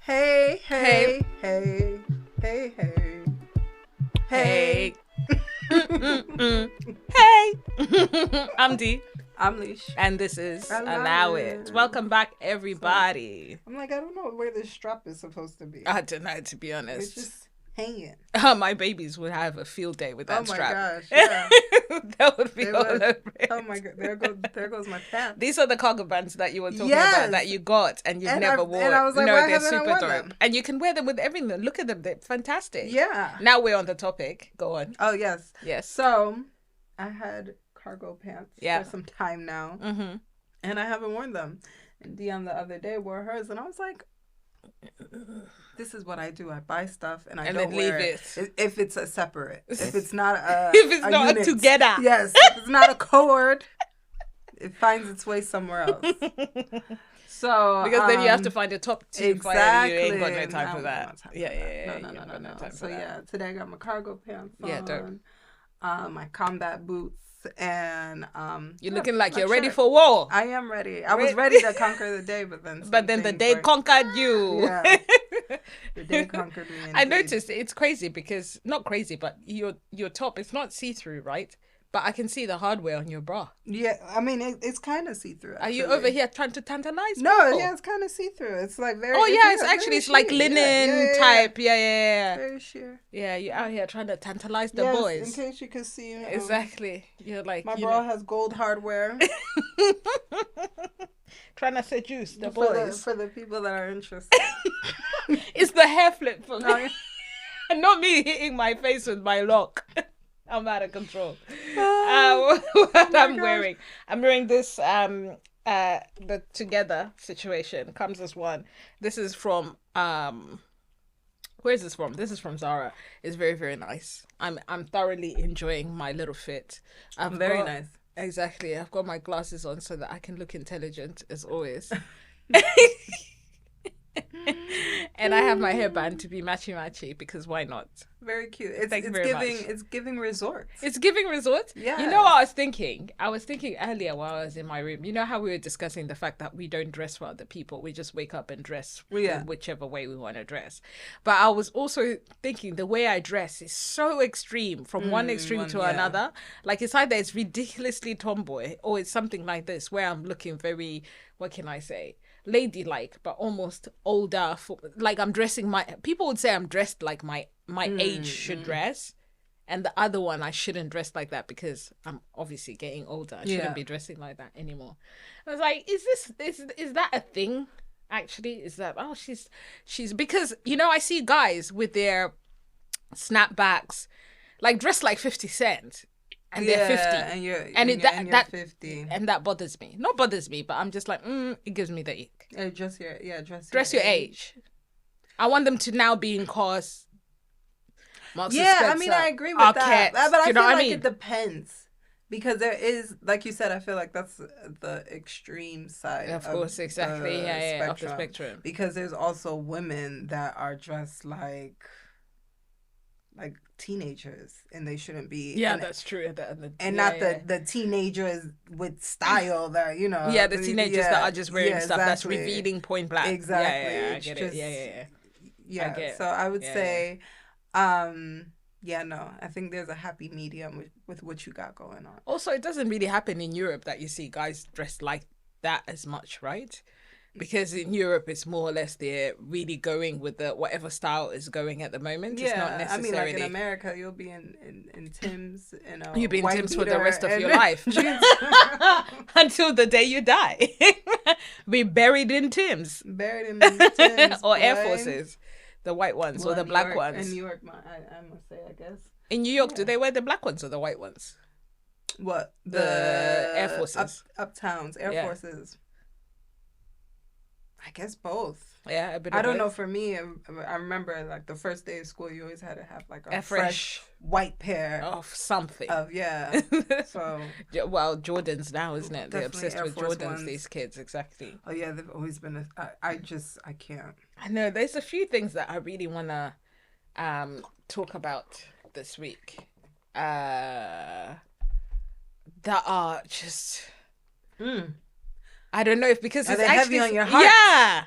Hey, Hey. hey, hey, hey, hey, hey. Hey. I'm Dee, I'm Lish. and this is Allow Allow It. It. Welcome back, everybody. I'm like, I don't know where this strap is supposed to be. I don't know, to be It's honest. just hanging. My babies would have a field day with that Oh my strap. gosh, yeah. That would be They all would. over it. Oh my god, there goes my pants. These are the cargo bands that you were talking Yes. about that you got and you've never worn. And I was like, no, why they're haven't I super worn dope. them? And you can wear them with everything. Look at them, they're fantastic. Yeah. Now we're on the topic. Go on. Oh yes. Yes. So, I had cargo pants Yeah. for some time now, Mm-hmm. and I haven't worn them. And Dion the other day wore hers, and I was like, this is what I do. I buy stuff and I And don't then leave wear it. if it's a separate. If it's not a If it's not unit. together. Yes. If it's not a cord, it finds its way somewhere else. So Because then you have to find a top two exactly. fire. You ain't got no time I for don't that. got time for Yeah, that. yeah, yeah. No, you no, ain't no, got no. time for So that. yeah, today I got my cargo pants on. Yeah, dope. My combat boots and You're looking like my you're ready shirt. for war. I am ready. I was ready to conquer the day, but then The day conquered you. Yeah. The day conquered me. I indeed. noticed it's crazy because, not crazy, but your top, it's not see-through, right? But I can see the hardware on your bra. Yeah, I mean it's kind of see through. Are you over here trying to tantalize No, people? yeah, it's kind of see through. It's like very. Oh yeah, it's very actually it's like sheer. linen Yeah. type. Yeah. Very sheer. Yeah, you're out here trying to tantalize the Yes, boys. in case you could see. Exactly. You're like My you bra know, has gold hardware. trying to seduce the boys. for the people that are interested. It's the hair flip for No, me. Not me hitting my face with my lock. I'm out of control. What I'm gosh. wearing. I'm wearing this the Together situation. Comes as one. This is from where is this from? This is from Zara. It's very, very nice. I'm thoroughly enjoying my little fit. very nice. Exactly. I've got my glasses on so that I can look intelligent as always. And I have my hairband to be matchy because why not? Very cute. Thank you very much. It's giving resorts. It's giving resort. Yeah. You know what I was thinking? I was thinking earlier while I was in my room. You know how we were discussing the fact that we don't dress for other people. We just wake up and dress in whichever way we want to dress. But I was also thinking the way I dress is so extreme from one extreme to another. Like it's either it's ridiculously tomboy or it's something like this where I'm looking very, what can I say? Ladylike, but almost older. Like I'm dressing people would say I'm dressed like my age should dress, and the other one I shouldn't dress like that because I'm obviously getting older. I shouldn't be dressing like that anymore. I was like, is that a thing? Actually, is that she's because I see guys with their snapbacks, like dressed like 50 Cent. And they're 50. And you're 50. And that bothers me. Not bothers me, but I'm just like, it gives me the ick. Dress Your age. I want them to now be in cars. Marks and Yeah, I Spencer, mean, I agree with that. But I feel like it depends. Because there is, like you said, I feel like that's the extreme side Of course, exactly. the Of the spectrum. Because there's also women that are dressed like teenagers, and they shouldn't be. Yeah, and, that's true. The teenagers with style that Yeah, the teenagers that are just wearing stuff that's exactly. revealing point blank. Exactly. Yeah, I It's get just- it. Yeah, I get so I would yeah, say, I think there's a happy medium with what you got going on. Also, it doesn't really happen in Europe that you see guys dressed like that as much, right? Because in Europe, it's more or less they're really going with the whatever style is going at the moment. Yeah, it's not necessarily. I mean, like in America, you'll be in Tim's, You'll be in white Tim's for the beater rest of and your life. jeans. Until the day you die. Be buried in Tim's. Buried in Tim's. Or Air boy. Forces. The white ones Well, or the New black York- ones. In New York, I must say, I guess. In New York, do they wear the black ones or the white ones? What? The Air Forces. Uptowns, Air Yeah. Forces. I guess both. Yeah, a bit of I don't know. both. For me, I remember like the first day of school, you always had to have like a A fresh white pair Of something. of So Well, Jordans now, isn't it? They're Definitely obsessed Air with Force Jordans, Ones. these kids, exactly. oh yeah, they've always been. I can't. I know there's a few things that I really want to talk about this week that are just I don't know if because Are it's they heavy actually on your heart? Yeah.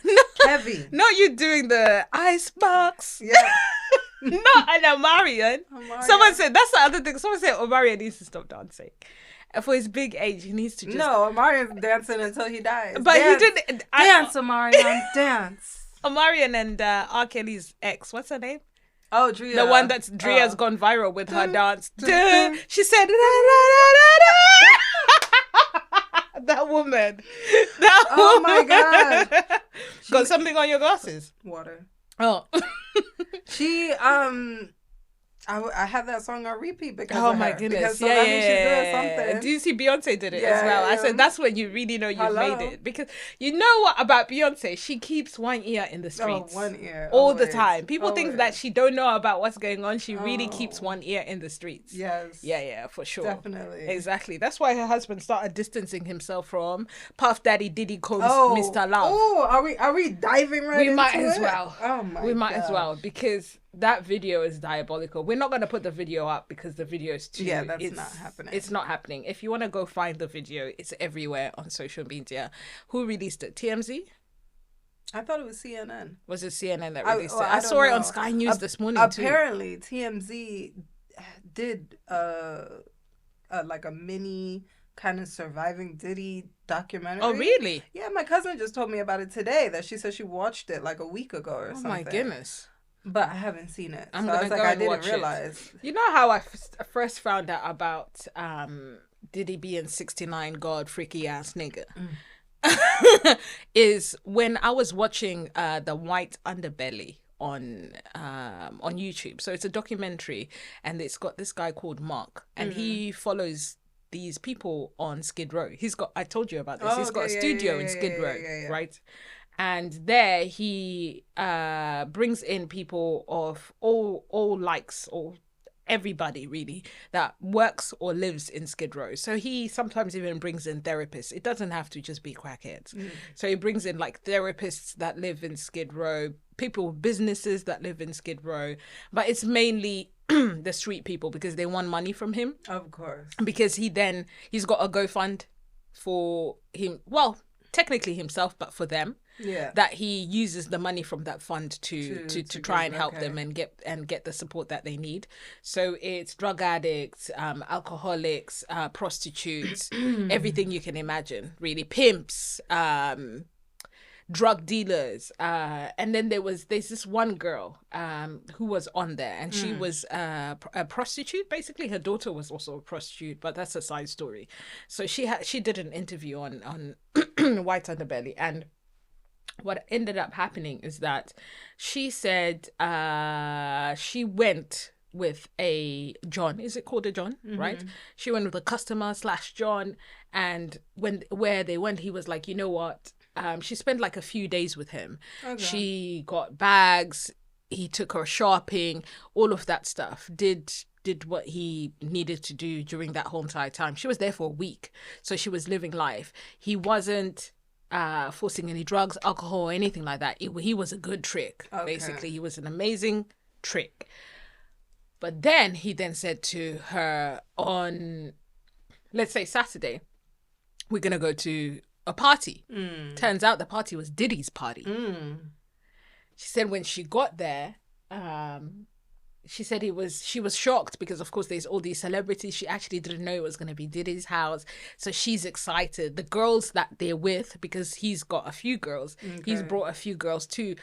No, Heavy. Not you doing the icebox. Yeah. Not an Omarion. Someone said, that's the other thing. Someone said Omarion needs to stop dancing. For his big age, he needs to just... No, Omarion's dancing until he dies. But dance. He didn't... Dance, Omarion, dance. Omarion and R. Kelly's ex, what's her name? Oh, Drea. The one that's Drea's gone viral with her dance. She said... That woman. Oh my God. Got something on your glasses? Water. Oh. She, I had that song on repeat because of my goodness. Because so that means she's doing something. Do you see Beyonce did it as well? I said that's when you really know you've made it. Because you know what about Beyonce? She keeps one ear in the streets. Oh, one ear. All the time. People think that she don't know about what's going on. She really keeps one ear in the streets. Yes. Yeah, for sure. Definitely. Exactly. That's why her husband started distancing himself from Puff Daddy Diddy Combs Mr. Love. Oh, are we diving right into it? We might as well. Oh my God. We might as well because that video is diabolical. We're not going to put the video up because the video is too... Yeah, that's not happening. It's not happening. If you want to go find the video, it's everywhere on social media. Who released it? TMZ? I thought it was CNN. Was it CNN that released it? I saw it on Sky News this morning apparently, TMZ did like a mini kind of surviving Diddy documentary. Oh, really? Yeah, my cousin just told me about it today. That she said she watched it like a week ago or something. Oh my goodness. But I haven't seen it. I'm gonna go and watch it. I didn't realize. You know how I first found out about Diddy being 69 God freaky ass nigga? Is when I was watching the White Underbelly on YouTube. So it's a documentary and it's got this guy called Mark and he follows these people on Skid Row. I told you about this. He's got a studio in Skid Row, right? And there he brings in people of all likes, or everybody really, that works or lives in Skid Row. So he sometimes even brings in therapists. It doesn't have to just be crackheads. So he brings in like therapists that live in Skid Row, people with businesses that live in Skid Row. But it's mainly the street people because they want money from him. Of course. Because he's got a GoFund for him. Well, technically himself, but for them. Yeah. That he uses the money from that fund to try and help them and get the support that they need. So it's drug addicts, alcoholics, prostitutes, everything you can imagine, really, pimps, drug dealers, and then there's this one girl who was on there, and she was a prostitute. Basically, her daughter was also a prostitute, but that's a side story. So she did an interview on White Underbelly, and what ended up happening is that she said she went with a John. Is it called a John? Right? She went with a customer / John, and where they went, he was like, you know what? She spent like a few days with him. Okay. She got bags. He took her shopping. All of that stuff. Did what he needed to do during that whole entire time. She was there for a week, so she was living life. He wasn't forcing any drugs, alcohol, or anything like that. He was a good trick. Okay. Basically, he was an amazing trick. But then he said to her on, let's say Saturday, we're gonna go to a party. Turns out the party was Diddy's party. She said when she got there, she said she was shocked because of course there's all these celebrities. She actually didn't know it was going to be Diddy's house. So she's excited. The girls that they're with, because he's got a few girls, he's brought a few girls too.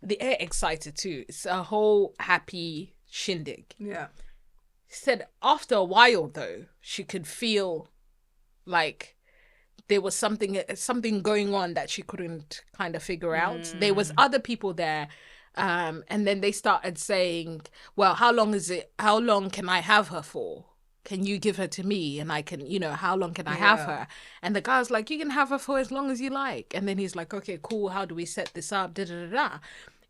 They're excited too. It's a whole happy shindig. Yeah. She said after a while though, she could feel like there was something going on that she couldn't kind of figure out. There was other people there. And then they started saying, well, how long can I have her for? Can you give her to me? And I can, how long can I have her? And the guy's like, you can have her for as long as you like. And then he's like, okay, cool. How do we set this up? Da, da, da, da.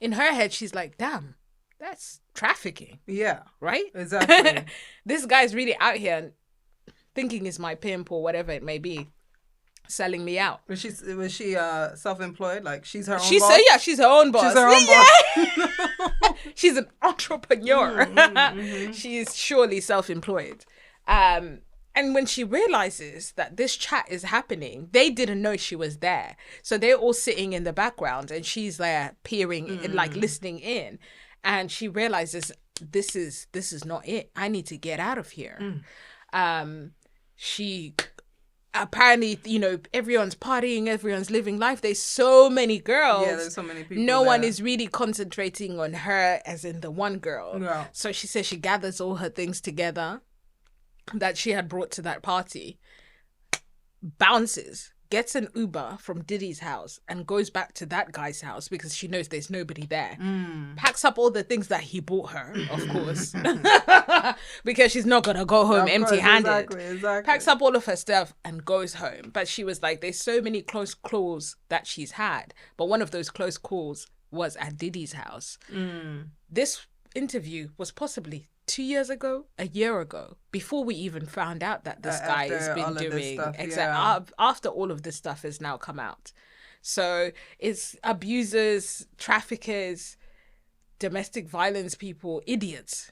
In her head, she's like, damn, that's trafficking. Yeah. Right? Exactly. This guy's really out here thinking he's my pimp or whatever it may be. Selling me out. Was she self-employed? Like she's her own boss? She's her own boss. She's her own boss. She's an entrepreneur. She's surely self-employed. And when she realizes that this chat is happening, they didn't know she was there. So they're all sitting in the background and she's there peering and like listening in. And she realizes this is not it. I need to get out of here. She apparently, you know, everyone's partying, everyone's living life. There's so many girls. Yeah, there's so many people. No one is really concentrating on her as in the one girl. Yeah. So she says she gathers all her things together that she had brought to that party, bounces, gets an Uber from Diddy's house and goes back to that guy's house because she knows there's nobody there. Packs up all the things that he bought her, of course, because she's not gonna go home empty-handed. Exactly. Packs up all of her stuff and goes home. But she was like, there's so many close calls that she's had, but one of those close calls was at Diddy's house. This interview was possibly 2 years ago, a year ago, before we even found out that this guy has been doing after all of this stuff has now come out. So it's abusers, traffickers, domestic violence people, idiots,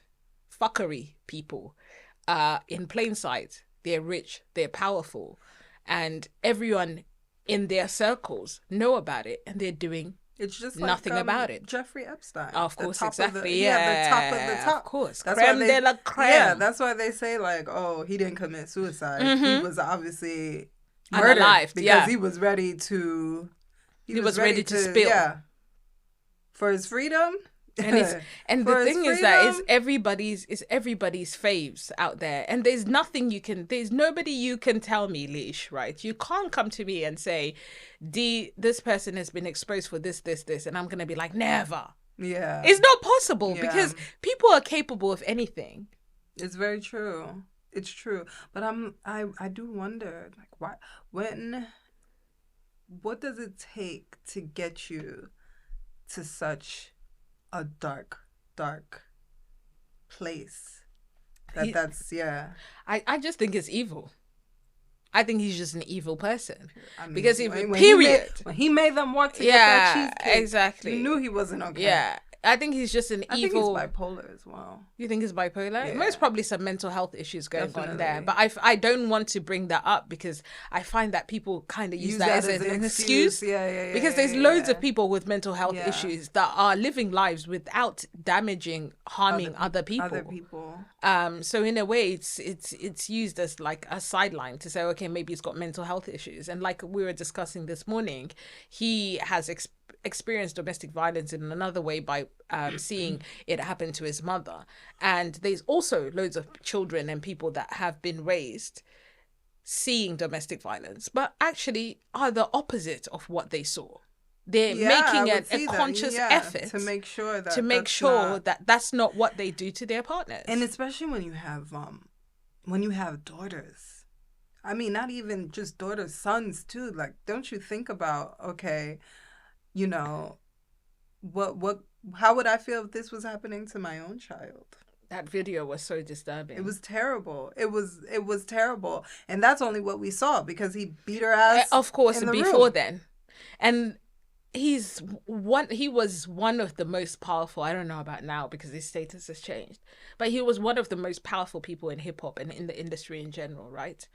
fuckery people, in plain sight. They're rich, they're powerful, and everyone in their circles know about it, and they're doing nothing about it. Jeffrey Epstein. Of course, exactly. The top of the top. Of course. That's creme de la creme. Yeah, that's why they say, like, oh, he didn't commit suicide. He was obviously murdered unalived, because he was ready to... He was ready to spill. Yeah. For his freedom. And the thing is that it's everybody's faves out there, and there's nobody you can tell me, Lish, right? You can't come to me and say, this person has been exposed for this, and I'm gonna be like, never. Yeah, it's not possible because people are capable of anything. It's very true. It's true, but I do wonder, like, what does it take to get you to such a dark place? I just think it's evil. I think he's just an evil person. Because when he made them work to get that cheesecake, exactly. You knew he wasn't okay. Yeah. I think he's just an evil... I think he's bipolar as well. You think he's bipolar? Yeah. There's probably some mental health issues going on there. But I don't want to bring that up because I find that people kind of use that as an excuse. Because there's loads of people with mental health issues that are living lives without harming other people. So in a way, it's used as like a sideline to say, okay, maybe he's got mental health issues. And like we were discussing this morning, he has experienced domestic violence in another way by seeing it happen to his mother. And there's also loads of children and people that have been raised seeing domestic violence, but actually are the opposite of what they saw. They're making a conscious effort to make sure that that's not what they do to their partners. And especially when you have daughters. I mean, not even just daughters, sons too. Like, don't you think about, okay, you know, how would I feel if this was happening to my own child? That video was so disturbing. It was terrible. It was terrible. And that's only what we saw because he beat her ass. Of course, before then. And he was one of the most powerful, I don't know about now because his status has changed, but he was one of the most powerful people in hip hop and in the industry in general, right?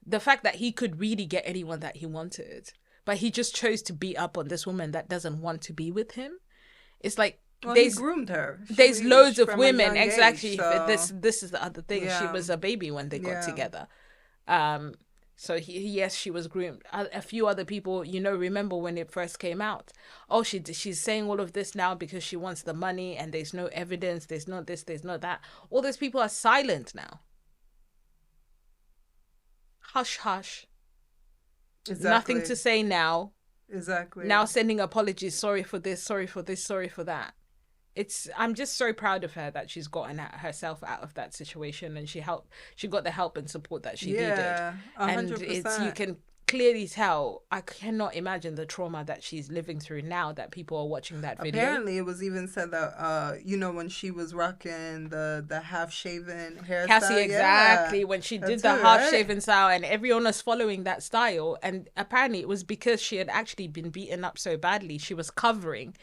The fact that he could really get anyone that he wanted, but he just chose to beat up on this woman that doesn't want to be with him. It's like, he groomed her. There's loads of women. Exactly. So... This is the other thing. Yeah. She was a baby when they got together. So she was groomed. A few other people, remember when it first came out. Oh, she's saying all of this now because she wants the money and there's no evidence. There's no this, there's no that. All those people are silent now. Hush, hush. Exactly. Nothing to say now. Exactly. Now sending apologies. Sorry for this, sorry for this, sorry for that. I'm just so proud of her that she's gotten herself out of that situation and she got the help and support that she needed. 100%. And you can clearly tell, I cannot imagine the trauma that she's living through now that people are watching that video. Apparently it was even said that, when she was rocking the half-shaven hairstyle. Cassie, exactly. When she did the half-shaven style and everyone was following that style. And apparently it was because she had actually been beaten up so badly. She was covering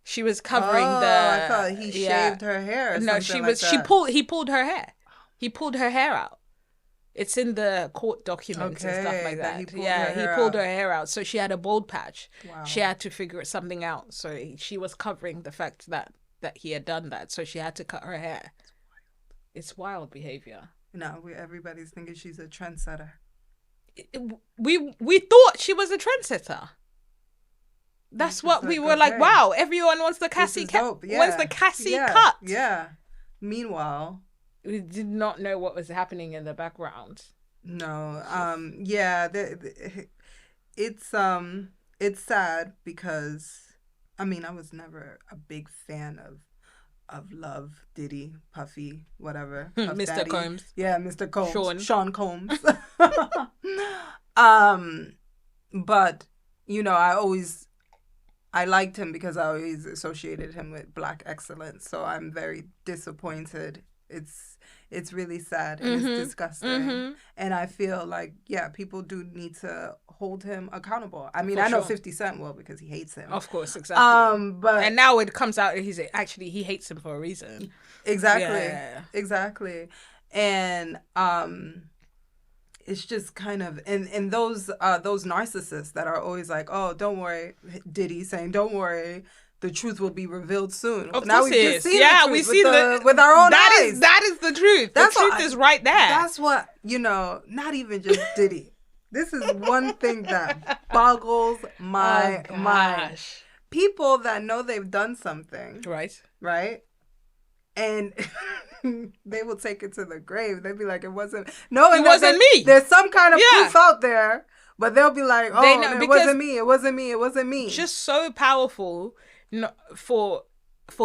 I thought he shaved her hair. No, he pulled her hair. He pulled her hair out. It's in the court documents and stuff like that. He pulled her hair out. So she had a bald patch. Wow. She had to figure something out. So she was covering the fact that he had done that. So she had to cut her hair. It's wild behavior. No, everybody's thinking she's a trendsetter. We thought she was a trendsetter. That's what we were like, wow, everyone wants the Cassie cut. Wants the Cassie cut. Yeah. Meanwhile, we did not know what was happening in the background. No. It's sad because I was never a big fan of Love, Diddy, Puffy, whatever. Mr. Daddy. Combs. Yeah, Mr. Combs. Sean Combs. But I liked him because I always associated him with Black excellence. So I'm very disappointed. It's really sad and it's disgusting. Mm-hmm. And I feel like, people do need to hold him accountable. I know 50 Cent will because he hates him. Of course, exactly. And now it comes out he hates him for a reason. Exactly. Yeah. Exactly. And it's just kind of and those narcissists that are always like, oh, don't worry, Diddy saying, don't worry, the truth will be revealed soon. Of course it is. Yeah, we see with our own eyes. That is the truth. The truth is right there. That's what, not even just Diddy. This is one thing that boggles my mind. People that know they've done something. Right? And they will take it to the grave. They'll be like, it wasn't me. There's some kind of proof out there, but they'll be like, oh, it wasn't me. It wasn't me. It wasn't me. Just so powerful for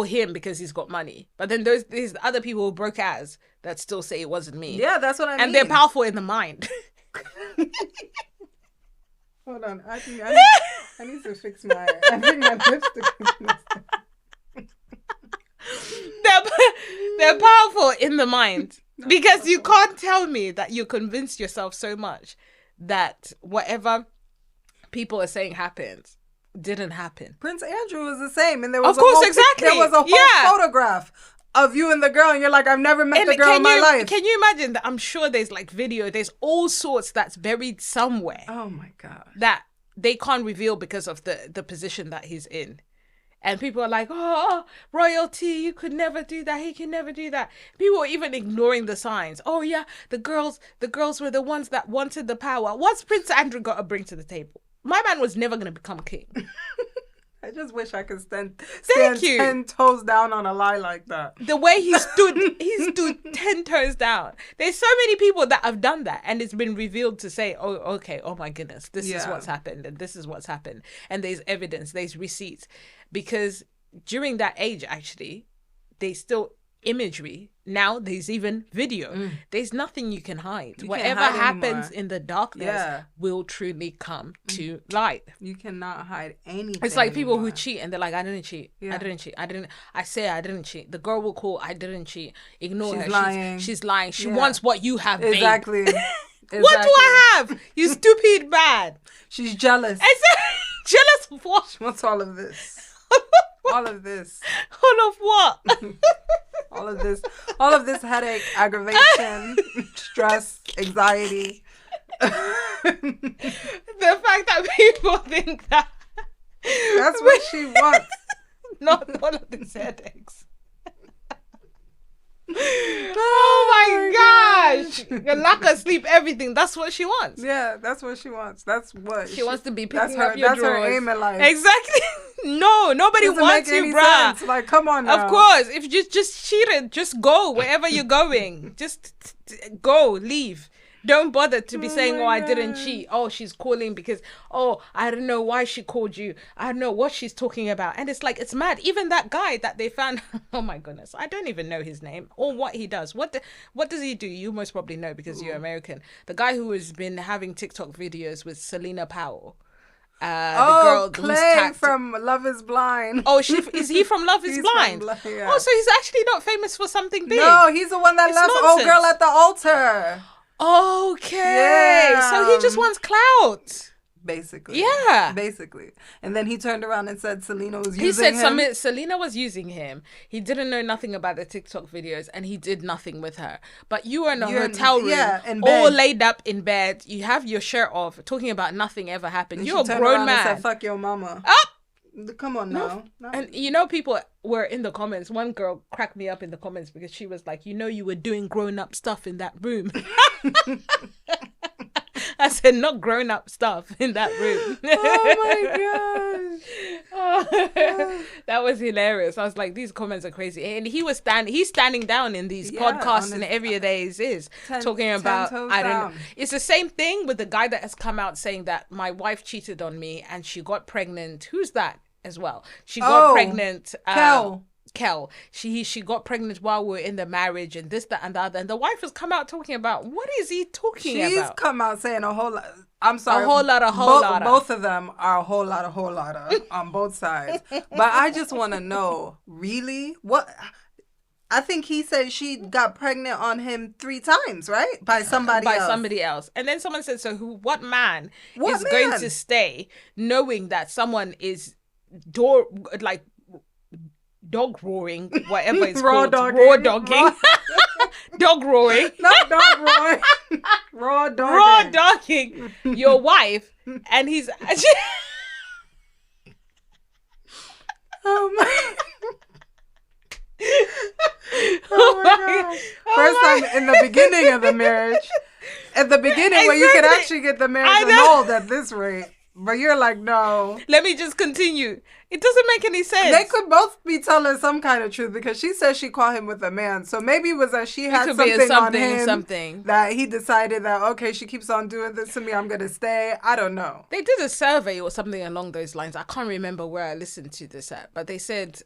him because he's got money. But then these other people who broke ass that still say it wasn't me. Yeah, that's what I mean. And they're powerful in the mind. Hold on. I need to fix my lipstick. They're powerful in the mind because you can't tell me that you convinced yourself so much that whatever people are saying happened didn't happen. Prince Andrew was the same, and there was there was a whole photograph of you and the girl, and you're like, I've never met the girl in my life. Can you imagine that? I'm sure there's video, there's all sorts that's buried somewhere. Oh my God. That they can't reveal because of the position that he's in. And people are like, oh, royalty, you could never do that. He can never do that. People are even ignoring the signs. Oh, yeah, the girls were the ones that wanted the power. What's Prince Andrew got to bring to the table? My man was never going to become king. I just wish I could stand 10 toes down on a lie like that. The way he stood 10 toes down. There's so many people that have done that, and it's been revealed to say, oh, okay, oh my goodness, this is what's happened, and this is what's happened. And there's evidence, there's receipts. Because during that age, actually, there's still imagery. Now there's even video. There's nothing you can hide. Whatever happens in the darkness will truly come to light. You cannot hide anything. It's like people who cheat and they're like, I didn't cheat. I didn't cheat. I didn't cheat. The girl will call, I didn't cheat. Ignore her. Lying. She's lying. She wants what you have, babe. Exactly. What do I have? You stupid man. She's jealous. Jealous of what? She wants all of this. All of this. All of what? All of this headache, aggravation, stress, anxiety. The fact that people think that. That's what she wants. Not all of these headaches. Oh my gosh! Your lack of sleep, everything. That's what she wants. Yeah, that's what she wants. That's what she wants to be picking up your drawers. That's her aim in life. Exactly. No, nobody wants you, bruh. Sense. Like, come on now. Of course, if you just cheated, just go wherever you're going. Just go, leave. Don't bother to be saying, oh, I didn't cheat. Oh, she's calling because, oh, I don't know why she called you. I don't know what she's talking about. And it's like, it's mad. Even that guy that they found, oh my goodness, I don't even know his name or what he does. What does he do? You most probably know because you're American. The guy who has been having TikTok videos with Selena Powell. The girl Clay from Love is Blind. Oh, is he from Love is Blind? Oh, so he's actually not famous for something big. No, he's the one that left old girl at the altar. Okay. Yeah. So he just wants clout. Basically. Yeah. Basically. And then he turned around and said Selena was using He said him. Selena was using him. He didn't know nothing about the TikTok videos and he did nothing with her. But you are in a hotel room, in all bed. laid up in bed. You have your shirt off, talking about nothing ever happened. And You're a she turned grown around man. and said, fuck your mama. Come on now. No. And you know, people were in the comments. One girl cracked me up in the comments because she was like, you know, you were doing grown up stuff in that room. I said, not grown up stuff in that room. Oh my gosh. That was hilarious. I was like, these comments are crazy. And he's standing down in these podcasts and every day is talking about, I don't know. It's the same thing with the guy that has come out saying that my wife cheated on me and she got pregnant. Who's that as well? She got pregnant. Kel. She got pregnant while we were in the marriage and this, that, and the other. And the wife has come out talking about, what is he talking about? She's come out saying a whole lot. I'm sorry. A whole lot. Both of them are a whole lot on both sides. But I just want to know, really? What? I think he said she got pregnant on him 3 times, right? By somebody else. And then someone said, so what man is going to stay knowing that someone is dog roaring, whatever it's called. Raw dogging. Dog roaring. Not dog roaring. Raw dogging. Raw dogging your wife. And he's... Oh my... Oh my God. First time in the beginning of the marriage. At the beginning where you could actually get the marriage annulled at this rate. But you're like, no. Let me just continue. It doesn't make any sense. They could both be telling some kind of truth because she said she caught him with a man. So maybe it was that she had something on him that he decided that, okay, she keeps on doing this to me, I'm going to stay. I don't know. They did a survey or something along those lines. I can't remember where I listened to this at. But they said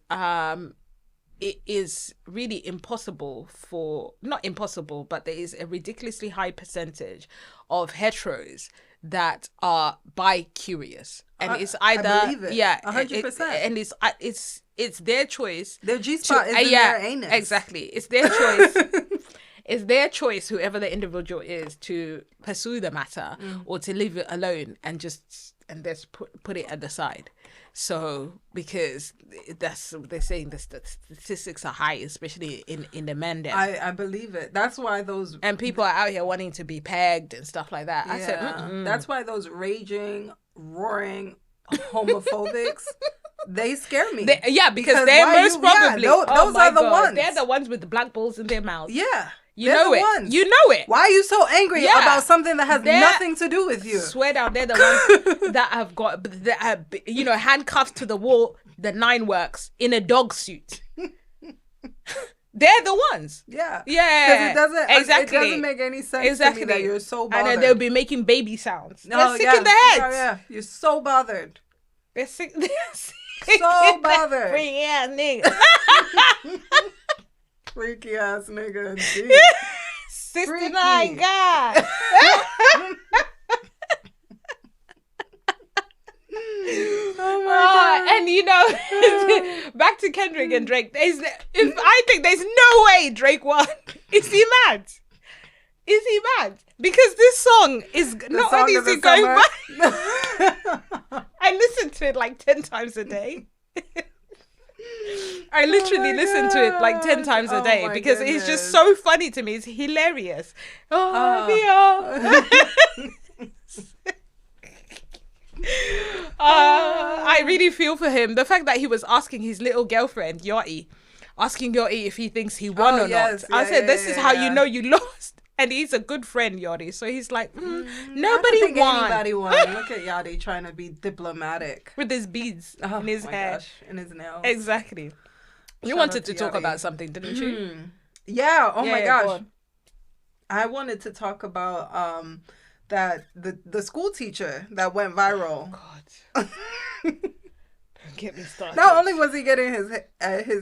it is really impossible not impossible, but there is a ridiculously high percentage of heteros that are bi-curious, and it's either I believe it. 100%, and it's their choice. Their G-spot is in their anus. Exactly, it's their choice. It's their choice, whoever the individual is, to pursue the matter or to leave it alone and just put it at the side. So, because they're saying the statistics are high, especially in the men there. I believe it. That's why those... And people are out here wanting to be pegged and stuff like that. I said, that's why those raging, roaring homophobics, they scare me. Because they're most probably... those are the ones. They're the ones with the black balls in their mouth. Yeah. You know it. Ones. You know it. Why are you so angry about something that has nothing to do with you? Swear down, they're the ones that have got, handcuffed to the wall, the 9 works, in a dog suit. They're the ones. Yeah. Yeah. Because it doesn't make any sense to me that you're so bothered. And then they'll be making baby sounds. They're sick in the head. Yeah. You're so bothered. They're sick. So bothered. Freaky ass nigga. Freaky ass nigga indeed. 69 God. Oh my God. And back to Kendrick and Drake. I think there's no way Drake won. Is he mad? Is he mad? Because this song is not only is it going back. I listen to it like 10 times a day. I literally listen to it like 10 times a day because it's just so funny to me. It's hilarious. I really feel for him. The fact that he was asking his little girlfriend, Yachty, if he thinks he won or not. I said, this is how you know you lost. And he's a good friend, Yachty. So he's like, nobody won. Anybody won. Look at Yachty trying to be diplomatic. With his beads in his hair. Gosh, in his nails. Exactly. You wanted to talk about something, didn't you? Yeah. Oh my gosh. I wanted to talk about that the school teacher that went viral. Oh, God. Don't get me started. Not only was he getting his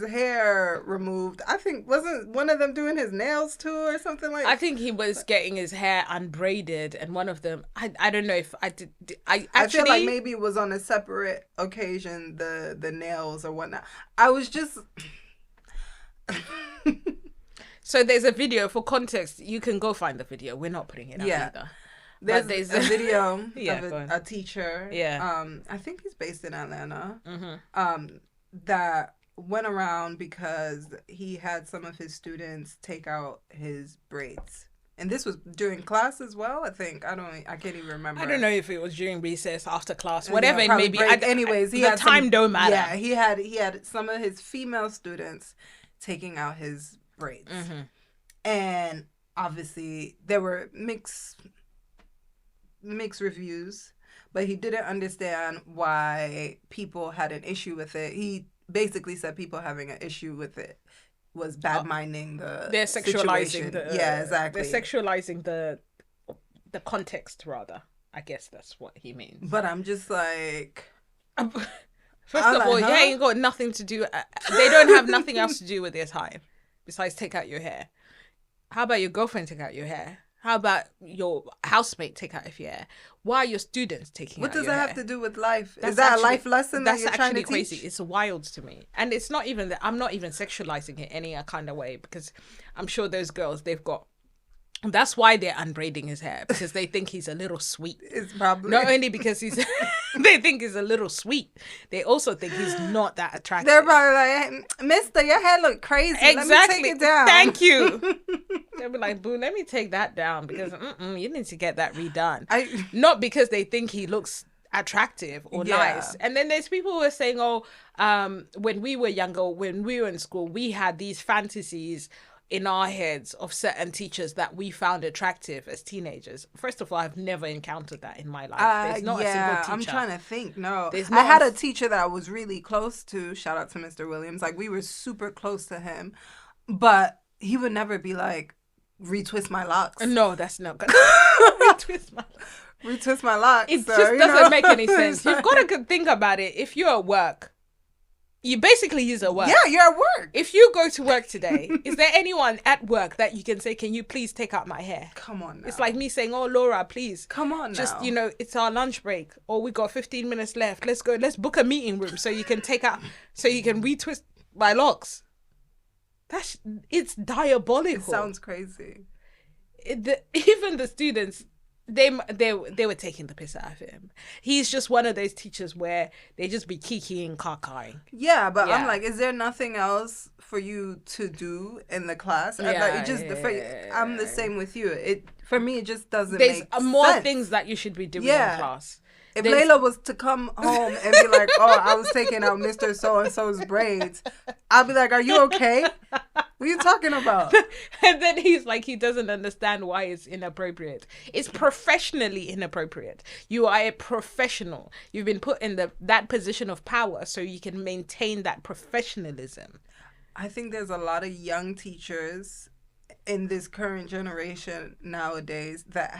hair removed, I think wasn't one of them doing his nails too or something like that? I think he was getting his hair unbraided, and one of them, I don't know if I did. I feel like maybe it was on a separate occasion, the nails or whatnot. I was just. So there's a video, for context, you can go find the video. We're not putting it out either. There's a video of yeah, a teacher. Yeah. I think he's based in Atlanta. Mm-hmm. That went around because he had some of his students take out his braids. And this was during class as well, I think. I can't even remember. I don't know if it was during recess, after class, whatever it may be. Anyways, the time don't matter. Yeah, he had some of his female students taking out his braids. Mm-hmm. And obviously there were mixed reviews, but he didn't understand why people had an issue with it. He basically said people having an issue with it was bad minding they're sexualizing situation. yeah, exactly. They're sexualizing the context, rather. I guess that's what he means. But I'm just like, first of all, you ain't got nothing to do. They don't have nothing else to do with their time besides take out your hair. How about your girlfriend take out your hair? How about your housemate take out your hair? Why are your students taking out your hair? What does that have to do with life? Is that a life lesson that you're trying to teach? That's actually crazy. It's wild to me. And it's not even that I'm not even sexualizing it any kind of way, because I'm sure those girls, that's why they're unbraiding his hair, because they think he's a little sweet. It's probably not only because they think he's a little sweet, they also think he's not that attractive. They're probably like, "Hey, Mister, your hair look crazy. Exactly. Let me take it down." Thank you. They'll be like, "Boo, let me take that down because you need to get that redone." Not because they think he looks attractive or nice. And then there's people who are saying, "Oh, when we were younger, when we were in school, we had these fantasies in our heads of certain teachers that we found attractive as teenagers." First of all, I've never encountered that in my life. There's not a single teacher. I'm trying to think. No, I had a teacher that I was really close to. Shout out to Mr. Williams. Like, we were super close to him, but he would never be like, retwist my locks. No, that's not gonna retwist my locks. Retwist my locks. It just doesn't make any sense. You've got to think about it. If you're at work, you basically use at work. Yeah, you're at work. If you go to work today, is there anyone at work that you can say, "Can you please take out my hair?" Come on now. It's like me saying, "Oh, Laura, please. Come on now. Just, it's our lunch break. Or we got 15 minutes left. Let's go. Let's book a meeting room so you can retwist my locks." It's diabolical. It sounds crazy. Even the students, they were taking the piss out of him. He's just one of those teachers where they just be kikiing, cacaing. Yeah, but I'm like, is there nothing else for you to do in the class? I'm the same with you. For me, it just doesn't make sense. There's more things that you should be doing in class. If Layla was to come home and be like, "Oh, I was taking out Mr. So-and-so's braids," I'll be like, "Are you okay? What are you talking about?" And then he's like, he doesn't understand why it's inappropriate. It's professionally inappropriate. You are a professional. You've been put in that position of power so you can maintain that professionalism. I think there's a lot of young teachers in this current generation nowadays that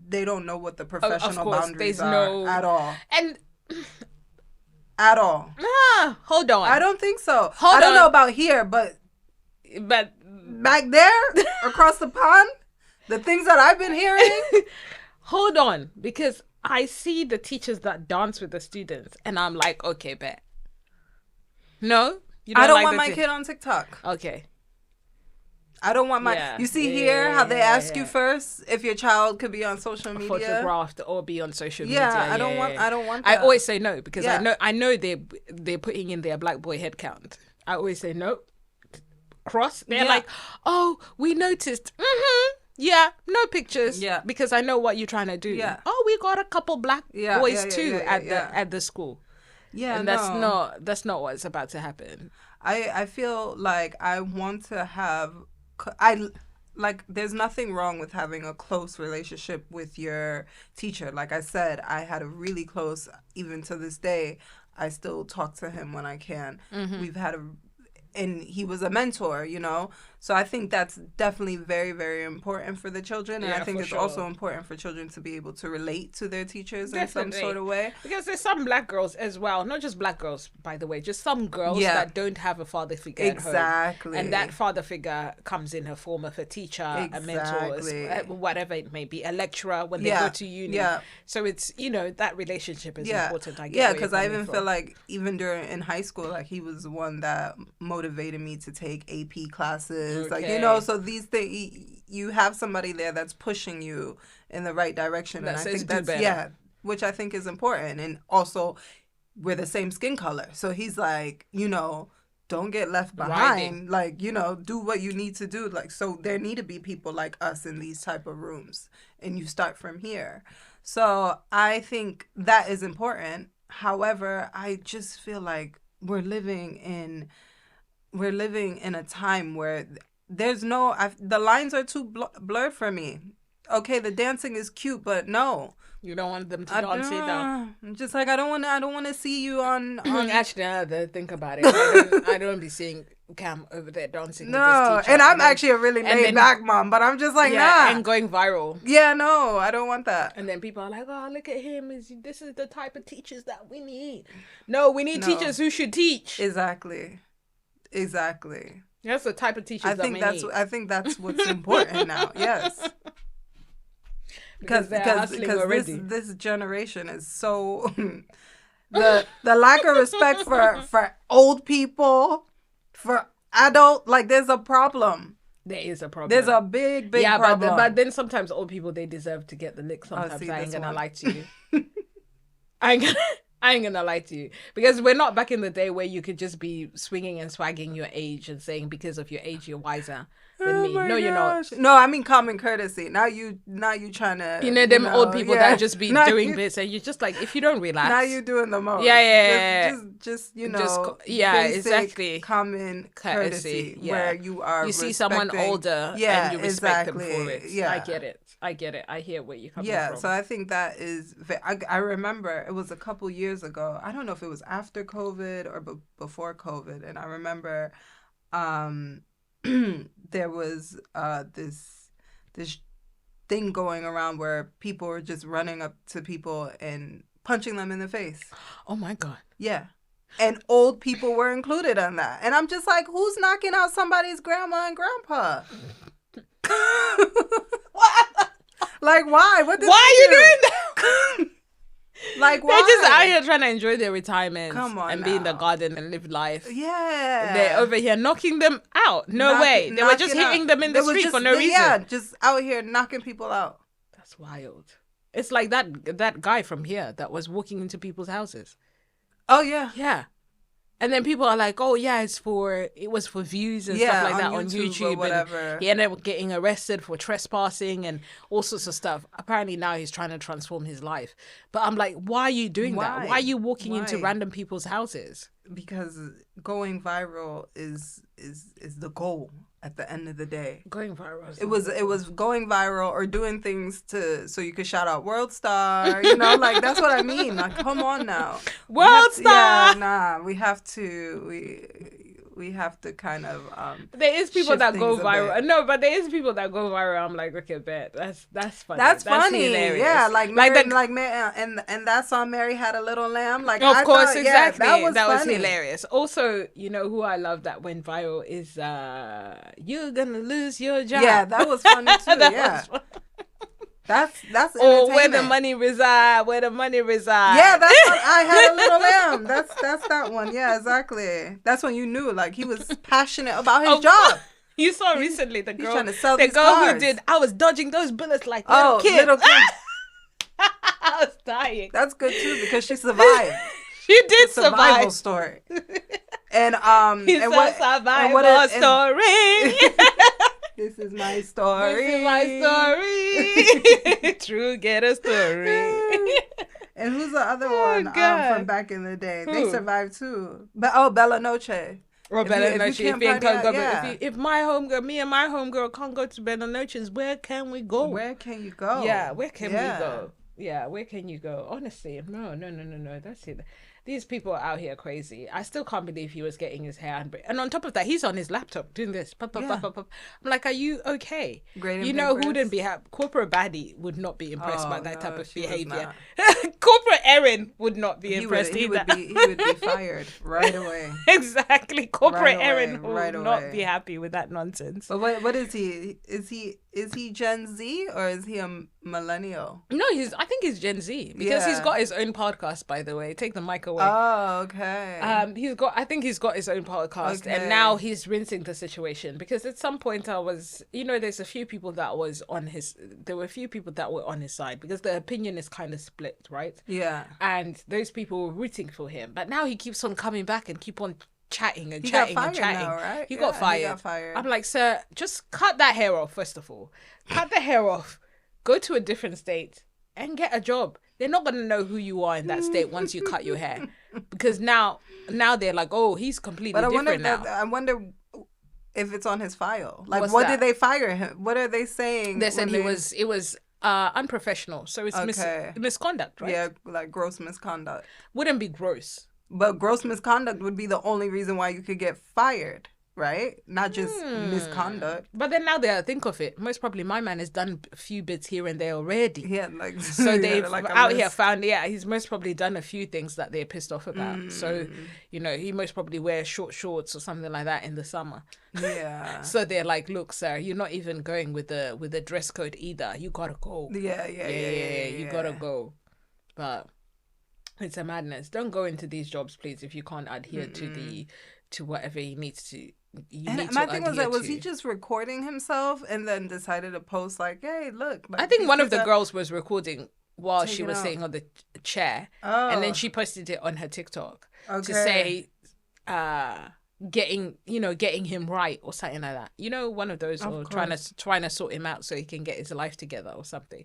they don't know what the professional boundaries are at all. And at all. Hold on. I don't think so. I don't know about here, but back there across the pond, the things that I've been hearing. Hold on, because I see the teachers that dance with the students and I'm like, okay, bet. No? I don't want my kid on TikTok. Okay. I don't want my... You see here how they ask you first if your child could be on social media? Photographed or be on social media. I don't want that. I always say no because I know they're putting in their black boy head count. I always say no. Cross. They're like, "Oh, we noticed. Yeah, no pictures. Yeah. Because I know what you're trying to do. Yeah. Oh, we got a couple black boys too at the school. Yeah. And that's not what's about to happen. I feel like I want to have... there's nothing wrong with having a close relationship with your teacher. Like I said, I had a really close, even to this day, I still talk to him when I can. Mm-hmm. We've had and he was a mentor, So I think that's definitely very, very important for the children. And I think it's also important for children to be able to relate to their teachers in some sort of way. Because there's some black girls as well, not just black girls, by the way, just some girls that don't have a father figure at home. And that father figure comes in a form of a teacher, a mentor, whatever it may be, a lecturer when they go to uni. Yeah. So it's, that relationship is important. Because I even feel like even in high school, like he was the one that motivated me to take AP classes business. Like, you know, so these things, you have somebody there that's pushing you in the right direction. That and I says think do that's, better. which I think is important. And also, we're the same skin color. So he's like, you know, don't get left behind. Like, you know, do what you need to do. Like, so there need to be people like us in these type of rooms. And you start from here. So I think that is important. However, I just feel like we're living in a time where there's no, the lines are too blurred for me. Okay, the dancing is cute, but no. You don't want them to dance it down. I'm just like, I don't want to see you on Actually, now that I think about it, I don't be seeing Cam over there dancing with no, this teacher. and I'm actually a really laid back mom, but I'm just like, nah. And going viral. Yeah, no, I don't want that. And then people are like, oh, look at him. This is the type of teachers that we need. No, we need teachers who should teach. Exactly. That's the type of teachers that we need. I think that's what's important now. Yes. Because this generation is so the lack of respect for old people, for adult, like there's a problem. There is a problem. There's a big problem. But then sometimes old people, they deserve to get the lick sometimes. I ain't gonna lie to you. I ain't gonna lie to you. Because we're not back in the day where you could just be swinging and swagging your age and saying because of your age you're wiser than me. No, you're not. No, I mean common courtesy. Now you trying to... You know, them old people that just be doing bits and you're just like, if you don't relax... Now you're doing the most. Yeah. Just you know... exactly. Common courtesy. Where you are You see someone older and you respect them for it. Yeah. I get it. I hear where you're coming from. Yeah, so I think that is... I remember it was a couple years ago. I don't know if it was after COVID or before COVID. And I remember there was this thing going around where people were just running up to people and punching them in the face. Oh, my God. Yeah. And old people were included on that. And I'm just like, who's knocking out somebody's grandma and grandpa? What? Like, why? Why are you doing that? Like, why? They're just out here trying to enjoy their retirement. Come on, and be in the garden and live life. Yeah. They're over here knocking them out. No way. They were just hitting them in the street for no reason. Yeah, just out here knocking people out. That's wild. It's like that guy from here that was walking into people's houses. Oh, yeah. Yeah. And then people are like, oh, yeah, it was for views and stuff like that on YouTube. Or whatever. And he ended up getting arrested for trespassing and all sorts of stuff. Apparently now he's trying to transform his life. But I'm like, why are you doing that? Why are you walking into random people's houses? Because going viral is the goal at the end of the day. Going viral. It was going viral or doing things so you could shout out World Star. You know, like that's what I mean. Like, come on now. World Star. We have to kind of there is people that go viral. No, but there is people that go viral. I'm like, okay, bet that's funny. That's funny. Hilarious. Yeah, like Mary, and that song Mary Had a Little Lamb. Like, of course, exactly. Yeah, that was hilarious. Also, you know who I love that went viral is You're Gonna Lose Your Job. Yeah, that was funny too. Yeah. That's or where the money reside. Yeah, that's what, I Had a Little Lamb. That's that one. Yeah, exactly. That's when you knew like he was passionate about his job. You saw recently the girl trying to sell who did. I was dodging those bullets like little kid. I was dying. That's good too because she survived. She did survive. Survival story. And survival story. This is my story. This is my story. True get a story. And who's the other one from back in the day? Who? They survived too. But Bella Noche. Or Bella Noche. If my homegirl, me and my homegirl can't go to Bella Noche's, where can we go? Where can you go? Yeah, where can we go? Yeah, where can you go? Honestly, no. That's it. These people are out here crazy. I still can't believe he was getting his hair and on top of that, he's on his laptop doing this. I'm like, are you okay? You know who wouldn't be happy? Corporate Baddie would not be impressed by that type of behavior. Corporate Erin would not be impressed either. He would be fired right away. Exactly. Corporate Erin would not be happy with that nonsense. But what is he? Is is he Gen Z or is he a millennial? No, I think he's Gen Z because he's got his own podcast, by the way. Take the mic away. Oh, okay. I think he's got his own podcast, and now he's rinsing the situation because at some point there's a few people that there were a few people that were on his side because the opinion is kind of split, right? Yeah. And those people were rooting for him, but now he keeps on coming back and keep on chatting and he chatting got and chatting. Now, right? He got fired. I'm like, sir, just cut that hair off, first of all. Cut the hair off. Go to a different state and get a job. They're not going to know who you are in that state once you cut your hair. Because now they're like, oh, he's completely different now. I wonder if it's on his file. Like, what did they fire him? What are they saying? They said it was unprofessional. So it's misconduct, right? Yeah, like gross misconduct. Wouldn't be gross. But gross misconduct would be the only reason why you could get fired, right? Not just misconduct. But then now that I think of it, most probably my man has done a few bits here and there already. Yeah, like so they've out here found he's most probably done a few things that they're pissed off about. So he most probably wears short shorts or something like that in the summer. Yeah. So they're like, look, sir, you're not even going with the dress code either. You gotta go. Yeah. You gotta go. But it's a madness. Don't go into these jobs, please, if you can't adhere to whatever you need to. My thing was was he just recording himself and then decided to post like, hey, look. Like, I think one of the girls was recording while she was sitting on the chair, and then she posted it on her TikTok to say, getting him right or something like that. One of those, or trying to sort him out so he can get his life together or something,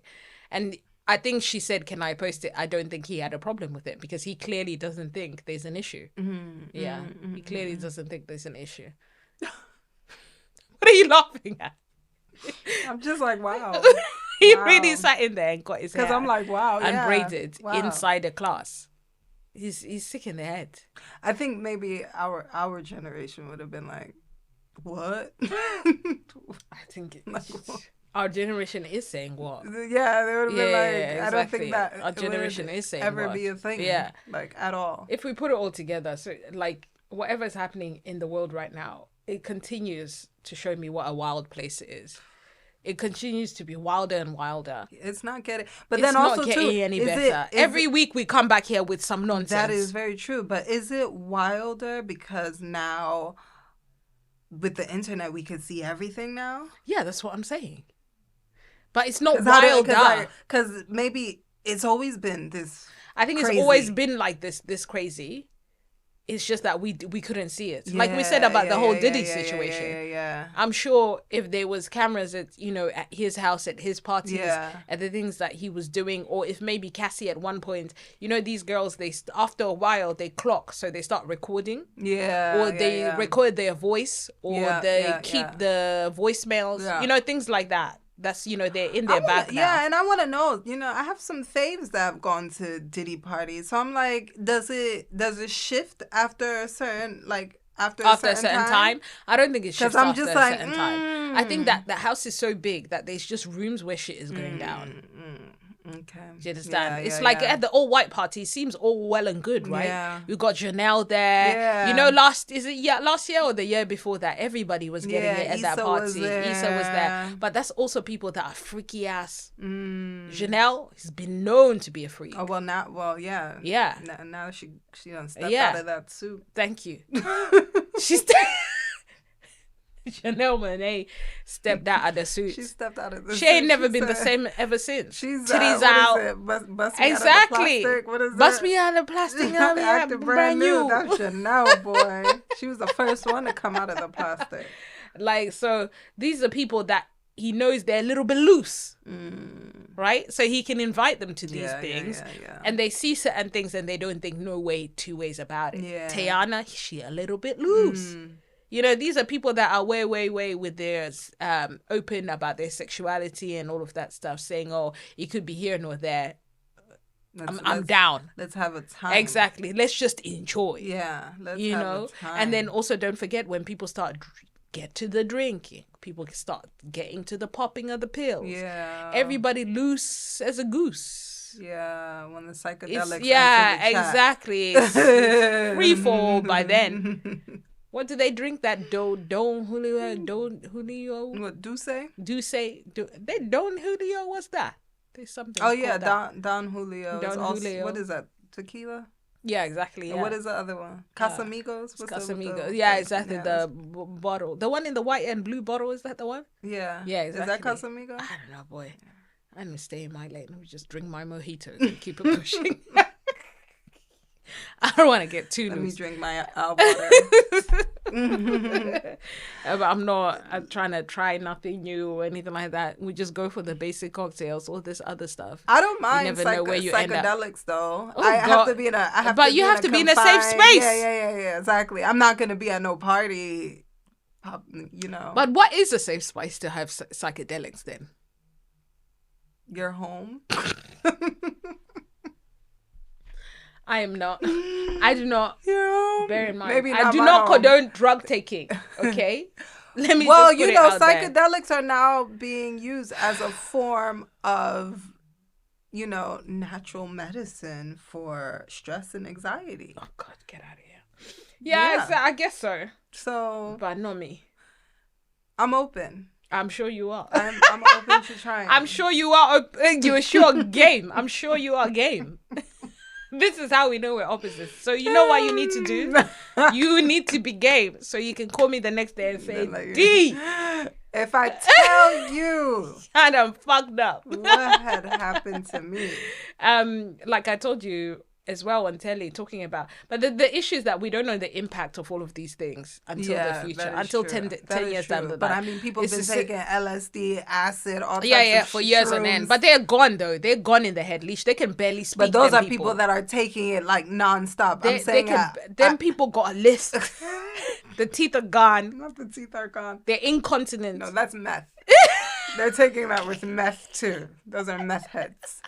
and. I think she said, can I post it? I don't think he had a problem with it because he clearly doesn't think there's an issue. He clearly doesn't think there's an issue. What are you laughing at? I'm just like, wow. He really sat in there and got his hair. Because I'm like, wow. And braided inside a class. He's sick in the head. I think maybe our generation would have been like, what? I think our generation is saying what? Yeah, they would have been like, exactly. I don't think that our generation is saying ever be a thing. Yeah. Like, at all. If we put it all together, so like whatever's happening in the world right now, it continues to show me what a wild place it is. It continues to be wilder and wilder. It's not getting, but then also not getting any better. Every week we come back here with some nonsense. That is very true. But is it wilder because now with the internet we can see everything now? Yeah, that's what I'm saying. But it's not wilder. Because maybe it's always been this. I think crazy. It's always been like this crazy. It's just that we couldn't see it. Like we said about the whole Diddy situation. Yeah. I'm sure if there was cameras at his house, at his parties, at the things that he was doing, or if maybe Cassie at one point, these girls, after a while they clock, so they start recording. Or they record their voice, or they keep the voicemails. Yeah. Things like that. That's, they're in their back now. Yeah, and I want to know, I have some faves that have gone to Diddy parties. So I'm like, does it shift after a certain, after a certain time? I don't think it shifts after a certain time. I think that the house is so big that there's just rooms where shit is going down. Okay. Do you understand? It's like at the all white party, seems all well and good, right? Yeah. We got Janelle there. Yeah. Last year or the year before that, everybody was getting it at that party. Issa was there. But that's also people that are freaky ass. Janelle has been known to be a freak. Oh, well, now, yeah. Yeah. Now she done stepped out of that suit. Thank you. She's Janelle Monáe stepped out of the suit. She stepped out of the suit. She ain't never been the same ever since. She's titties out. Bust me exactly. Out of the plastic. What is Bust that? Me out of the plastic. Acting brand new. That's Janelle, boy. She was the first one to come out of the plastic. So these are people that he knows they're a little bit loose, right? So he can invite them to these things, and they see certain things and they don't think no way, two ways about it. Yeah. Teyana, she a little bit loose. These are people that are way with their open about their sexuality and all of that stuff, saying, oh, it could be here nor there. I'm down. Let's have a time. Exactly. Let's just enjoy. Yeah. Let's have a time. And then also don't forget when people start get to the drinking, people start getting to the popping of the pills. Yeah. Everybody loose as a goose. Yeah, when the psychedelics. Exactly. It's free fall by then. What do they drink? That Don Julio? What do say? They Don Julio? What's that? There's something. Oh yeah, Don Julio. Don Julio. What is that? Tequila. Yeah, exactly. Yeah. What is the other one? Casamigos. Casamigos. Yeah, exactly. Yeah, the bottle, the one in the white and blue bottle. Is that the one? Yeah. Yeah, exactly. Is that Casamigo? I don't know, boy. I'm gonna stay in my lane. Let me just drink my mojitos and keep it pushing. I don't want to get too loose. Let me drink my water. But I'm trying to try nothing new or anything like that. We just go for the basic cocktails, all this other stuff. I don't mind psychedelics though. Oh, I have to be in a But you have to be in a safe space. Yeah, exactly. I'm not gonna be at no party, you know. But what is a safe space to have psychedelics then? Your home. I am not. I do not. Bear in mind. Maybe I do not condone drug taking. Okay. Let me. Well, just put it out psychedelics there. are now being used as a form of, natural medicine for stress and anxiety. Oh God, get out of here. Yeah. I guess so. So, but not me. I'm open. I'm sure you are. I'm open to trying. I'm sure you are. You're sure game. I'm sure you are game. This is how we know we're opposites. So you know what you need to do? You need to be game. So you can call me the next day and say, D, if I tell you and I'm fucked up. What had happened to me? Like I told you as well on telly, talking about, but the issue is that we don't know the impact of all of these things until the future, until 10 years down the line. But I mean, people have been taking LSD, acid, all types of for years on end. But they're gone though. They're gone in the head. Lish, they can barely speak. But those are people that are taking it like nonstop. I'm saying them people got a list. The teeth are gone. Not the teeth are gone. They're incontinent. No, that's meth. They're taking that with meth too. Those are meth heads.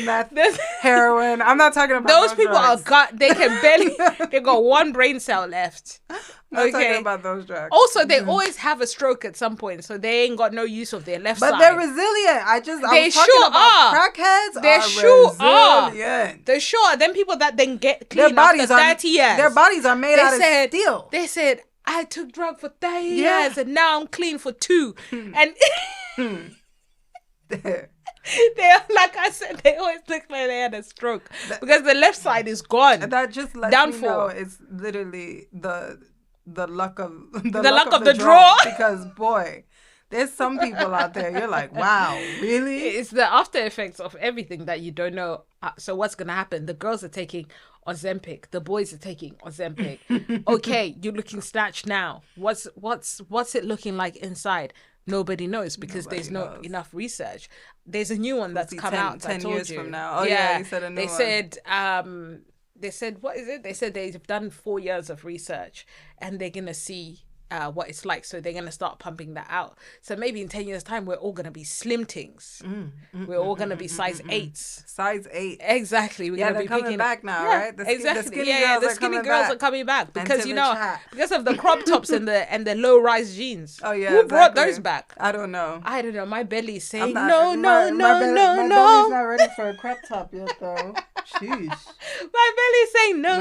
Meth, heroin. I'm not talking about those people drugs. they can barely. They got one brain cell left. I'm not talking about those drugs. Also, they always have a stroke at some point, so they ain't got no use of their left side. But they're resilient. I was sure about crackheads. They sure resilient. Are. They sure are. Them people that then get clean after 30 years. Their bodies are made out of steel. They said, I took drug for 30 years and now I'm clean for 2. And they're, like I said, they always look like they had a stroke because the left side is gone. That just lets me know it's literally the luck of the draw. Because boy, there's some people out there. You're like, wow, really? It's the after effects of everything that you don't know. So what's gonna happen? The girls are taking Ozempic. The boys are taking Ozempic. Okay, you're looking snatched now. What's it looking like inside? Nobody knows because there's not enough research. There's a new one that's come out. 10 years from now. Oh yeah, you said a new one. They said, what is it? They said they've done 4 years of research and they're going to see what it's like. So they're going to start pumping that out. So maybe in 10 years' time, we're all going to be slim tings. We're all going to be size 8s. Size 8. Exactly. They're coming back now, right? Exactly. The skinny girls are coming back because, because of the crop tops and the low-rise jeans. Oh, yeah. Who brought those back? I don't know. My belly's saying, my belly's not ready for a crop top yet, though. Sheesh. My belly's saying no.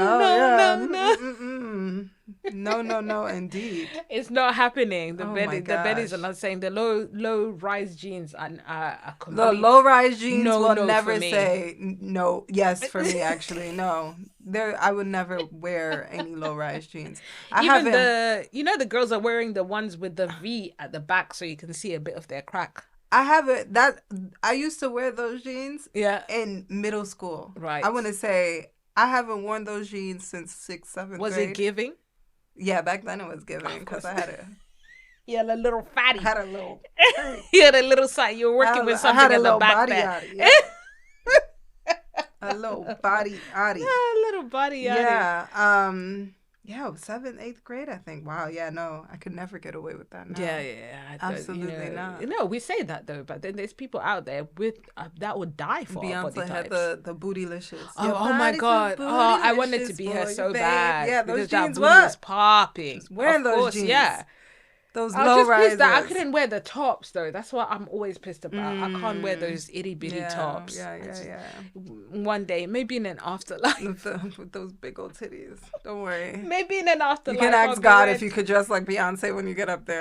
No, indeed. It's not happening. The bellies are not saying the low rise jeans are complete. The low rise jeans will never say no. Yes, for me actually, no. I would never wear any low rise jeans. The girls are wearing the ones with the V at the back so you can see a bit of their crack. I used to wear those jeans in middle school. Right. I want to say I haven't worn those jeans since 6th, 7th grade. Was it giving? Yeah, back then it was giving because I had a... You had a little fatty. Had a little... You had a little side. You were working with something at the back there. A little body oddy. Yeah, a little body oddy. Yeah, 7th, 8th grade, I think. Wow, yeah, no, I could never get away with that now. Yeah. Absolutely not. No, we say that though, but then there's people out there with that would die for our body types. Had the bootylicious. Oh my God. Oh, I wanted to be her so bad. Yeah, those jeans was popping. Wearing those jeans. Yeah. Those I was low just rises. pissed that I couldn't wear the tops though. That's what I'm always pissed about. I can't wear those itty bitty tops. Yeah. One day, maybe in an afterlife. With those big old titties. Don't worry. Maybe in an afterlife. You can ask God if you could dress like Beyonce when you get up there.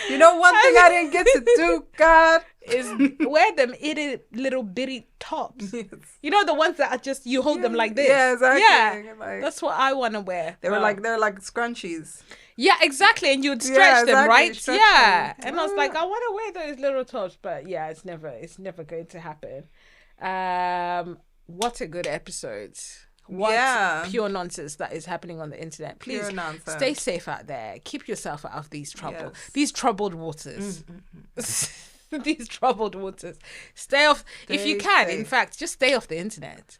You know, one thing I didn't get to do, God, is wear them itty little bitty tops. Yes. You know, the ones that are just, you hold them like this. Yeah, exactly. Yeah, like, that's what I want to wear. They're like scrunchies. Yeah, exactly. And you'd stretch them, right? Stretch them. them. And I was like, I want to wear those little tops, but yeah, it's never going to happen. What a good episode. What pure nonsense that is happening on the internet. Please stay safe out there. Keep yourself out of these these troubled waters. These troubled waters. Stay off if you can. Safe. In fact, just stay off the internet.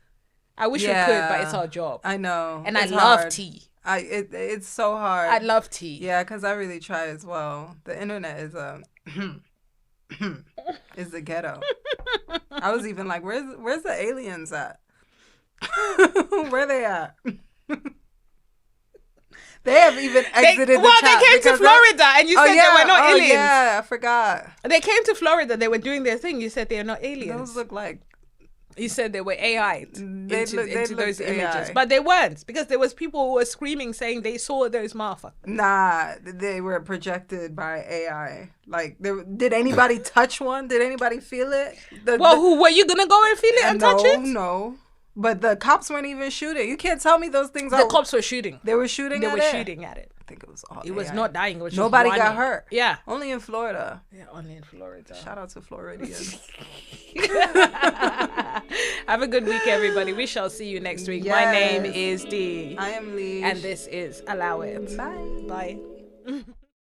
I wish we could, but it's our job. I know. And I love tea. It's so hard. I love tea. Yeah, because I really try as well. The internet is is the ghetto. I was even like, where's the aliens at? Where they at? They have even exited the chat. They came to Florida and you said they were not aliens. Yeah, I forgot. They came to Florida. They were doing their thing. You said they are not aliens. Those look like... You said they were AI'd into those images. AI. But they weren't, because there was people who were screaming saying they saw those motherfuckers. Nah, they were projected by AI. Like, did anybody touch one? Did anybody feel it? Who were you going to go and feel it and touch it? No. But the cops weren't even shooting. You can't tell me those things. The cops were shooting. They were shooting at it? They were shooting at it. I think it was all It was not dying. It was Nobody just got hurt. Yeah. Only in Florida. Yeah, only in Florida. Shout out to Floridians. Have a good week, everybody. We shall see you next week. Yes. My name is D. I am Lish. And this is Allow It. Bye. Bye.